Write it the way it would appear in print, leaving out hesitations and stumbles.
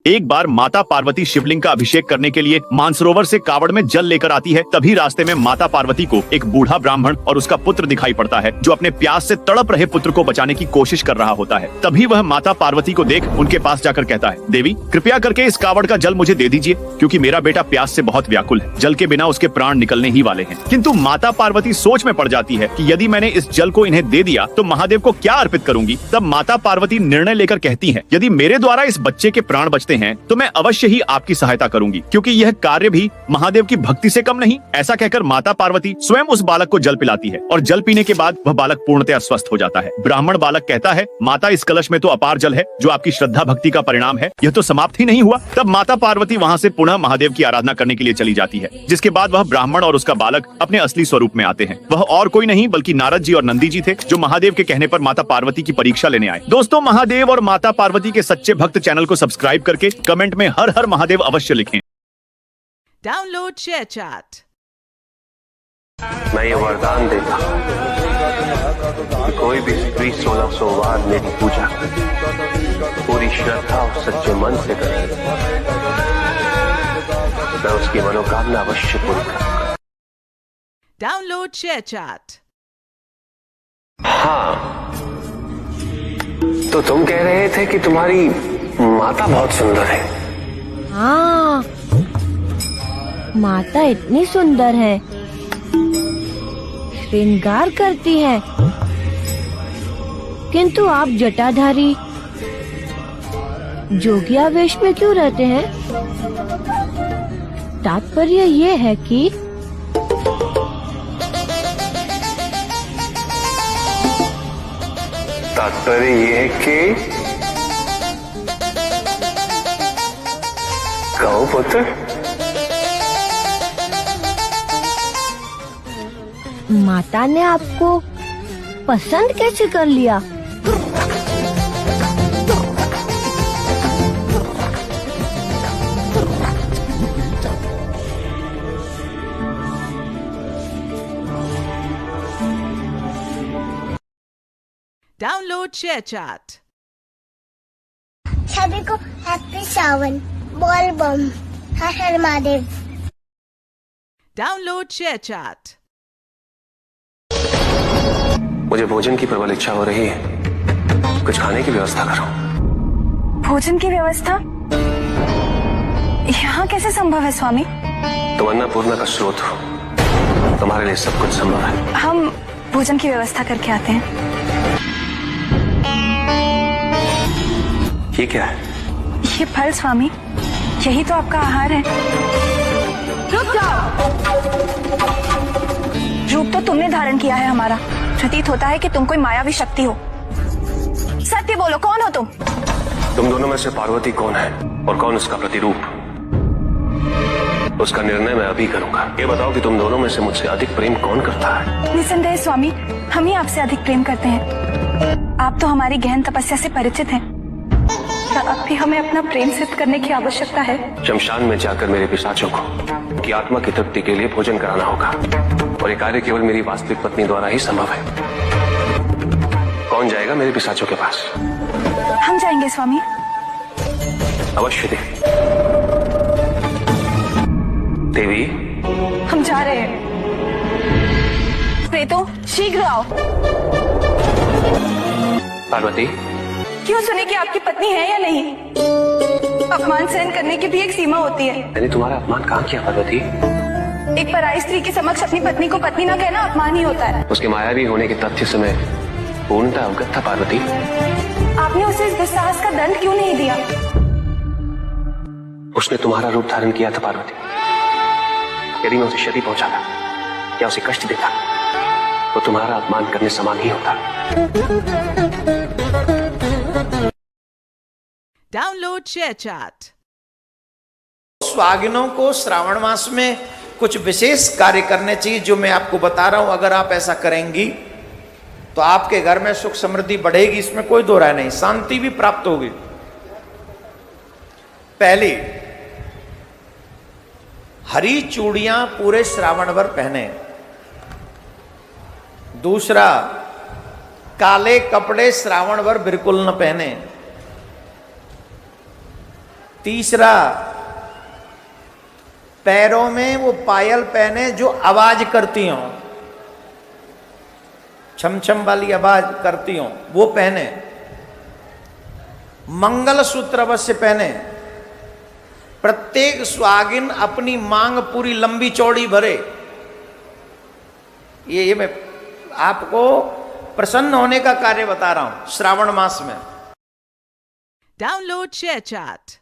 एक बार माता पार्वती शिवलिंग का अभिषेक करने के लिए मानसरोवर से कावड़ में जल लेकर आती है। तभी रास्ते में माता पार्वती को एक बूढ़ा ब्राह्मण और उसका पुत्र दिखाई पड़ता है, जो अपने प्यास से तड़प रहे पुत्र को बचाने की कोशिश कर रहा होता है। तभी वह माता पार्वती को देख उनके पास जाकर कहता है, देवी कृपया करके इस कावड़ का जल मुझे दे दीजिए, क्योंकि मेरा बेटा प्यास से बहुत व्याकुल है। जल के बिना उसके प्राण निकलने ही वाले हैं। किंतु माता पार्वती सोच में पड़ जाती है कि यदि मैंने इस जल को इन्हें दे दिया तो महादेव को क्या अर्पित करूंगी। तब माता पार्वती निर्णय लेकर कहती है, यदि मेरे द्वारा इस बच्चे के प्राण बचते हैं तो मैं अवश्य ही आपकी सहायता करूंगी, क्योंकि यह कार्य भी महादेव की भक्ति से कम नहीं। ऐसा कहकर माता पार्वती स्वयं उस बालक को जल पिलाती है और जल पीने के बाद वह बालक पूर्णतः स्वस्थ हो जाता है। ब्राह्मण बालक कहता है, माता इस कलश में तो अपार जल है, जो आपकी श्रद्धा भक्ति का परिणाम है। यह तो समाप्त ही नहीं हुआ। तब माता पार्वती वहाँ से पुनः महादेव की आराधना करने के लिए चली जाती है, जिसके बाद वह ब्राह्मण और उसका बालक अपने असली स्वरूप में आते हैं। वह और कोई नहीं बल्कि नारद जी और नंदी जी थे, जो महादेव के कहने पर माता पार्वती की परीक्षा लेने आए। दोस्तों, महादेव और माता पार्वती के सच्चे भक्त चैनल को सब्सक्राइब करके कमेंट में हर हर महादेव अवश्य लिखें। Download share chat. मैं ये वरदान देता हूं कि कोई भी स्त्री 16 सोमवार मेरी पूजा पूरी श्रद्धा और सच्चे मन से करे, मैं उसकी मनोकामना अवश्य पूरी करूंगा। Download share chat. हाँ, तो तुम कह रहे थे कि तुम्हारी माता बहुत सुंदर है। हाँ, माता इतनी सुंदर है, श्रृंगार करती है, किंतु आप जटाधारी जोगिया वेश में क्यों रहते हैं? तात्पर्य ये है कि तात्पर्य ये है कि कहो पुत्र, माता ने आपको पसंद कैसे कर लिया? Download share chat. सभी को हैप्पी सावन, बोल बम, हर हर महादेव। Download share chat. मुझे भोजन की प्रबल इच्छा हो रही है, कुछ खाने की व्यवस्था करो। भोजन की व्यवस्था यहाँ कैसे संभव है स्वामी? तुम अन्नपूर्णा का स्रोत हो, तुम्हारे लिए सब कुछ संभव है। हम भोजन की व्यवस्था करके आते हैं। ये क्या है? ये फल स्वामी, यही तो आपका आहार है। रुक जाओ। रूप तो तुमने धारण किया है हमारा, प्रतीत होता है कि तुम कोई मायावी शक्ति हो। सत्य बोलो, कौन हो तुम? तुम दोनों में से पार्वती कौन है और कौन उसका प्रतिरूप, उसका निर्णय मैं अभी करूंगा। ये बताओ कि तुम दोनों में से मुझसे अधिक प्रेम कौन करता है? निसंदेह स्वामी, हम ही आपसे अधिक प्रेम करते हैं। आप तो हमारी गहन तपस्या से परिचित हैं। अब भी हमें अपना प्रेम सिद्ध करने की आवश्यकता है। शमशान में जाकर मेरे पिशाचों को की आत्मा की तृप्ति के लिए भोजन कराना होगा, और ये कार्य केवल मेरी वास्तविक पत्नी द्वारा ही संभव है। कौन जाएगा मेरे पिशाचों के पास? हम जाएंगे स्वामी। अवश्य देवी। देवी, हम जा रहे हैं। प्रेतो, शीघ्र आओ। पार्वती, क्यों सुने कि आपकी पत्नी है या नहीं? अपमान सहन करने की भी एक सीमा होती है। मैंने तुम्हारा अपमान कहाँ किया पार्वती? एक पराई स्त्री के समक्ष अपनी पत्नी को पत्नी ना कहना अपमान ही होता है। उसके मायावी होने के तथ्य से मैं पूर्णतः अवगत था पार्वती। आपने उसे इस दुस्साहस का दंड क्यों नहीं दिया? उसने तुम्हारा रूप धारण किया था पार्वती। यदि मैं उसे क्षति पहुंचाता या उसे कष्ट देता तो तुम्हारा अपमान करने समान ही होता। Download share chat. स्वागिनों को श्रावण मास में कुछ विशेष कार्य करने चाहिए, जो मैं आपको बता रहा हूं। अगर आप ऐसा करेंगी तो आपके घर में सुख समृद्धि बढ़ेगी, इसमें कोई दो राय नहीं। शांति भी प्राप्त होगी। पहली, हरी चूड़ियां पूरे श्रावण भर पहने। दूसरा, काले कपड़े श्रावण भर बिल्कुल न पहने। तीसरा, पैरों में वो पायल पहने जो आवाज करती हो, छम छम वाली आवाज करती हो, वो पहने। मंगलसूत्र अवश्य पहने। प्रत्येक सुहागिन अपनी मांग पूरी लंबी चौड़ी भरे। ये मैं आपको प्रसन्न होने का कार्य बता रहा हूं श्रावण मास में। Download ShareChat.